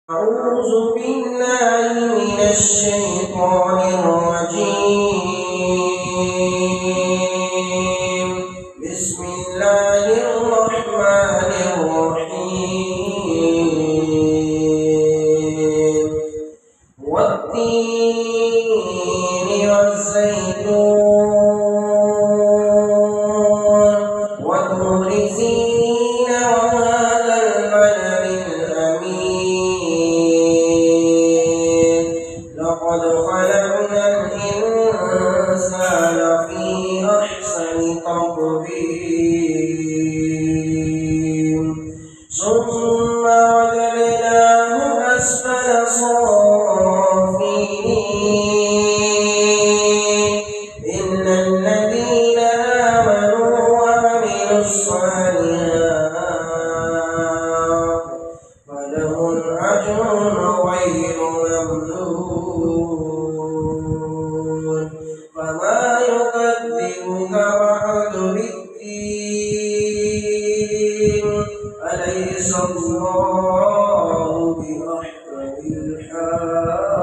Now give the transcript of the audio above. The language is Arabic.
أعوذ بالله من الشيطان الرجيم. بسم الله الرحمن الرحيم. والتين والزيتون وطور سينين وهذا البلد الأمين. لقد خلقنا الإنسان في أحسن تقويم ثم رددناه أسفل سافلين إلا الذين آمنوا وعملوا الصالحات فلهم أجر غير ممنون. فما يكذبك بعد بالدين أليس الله بأحكم الحاكمين.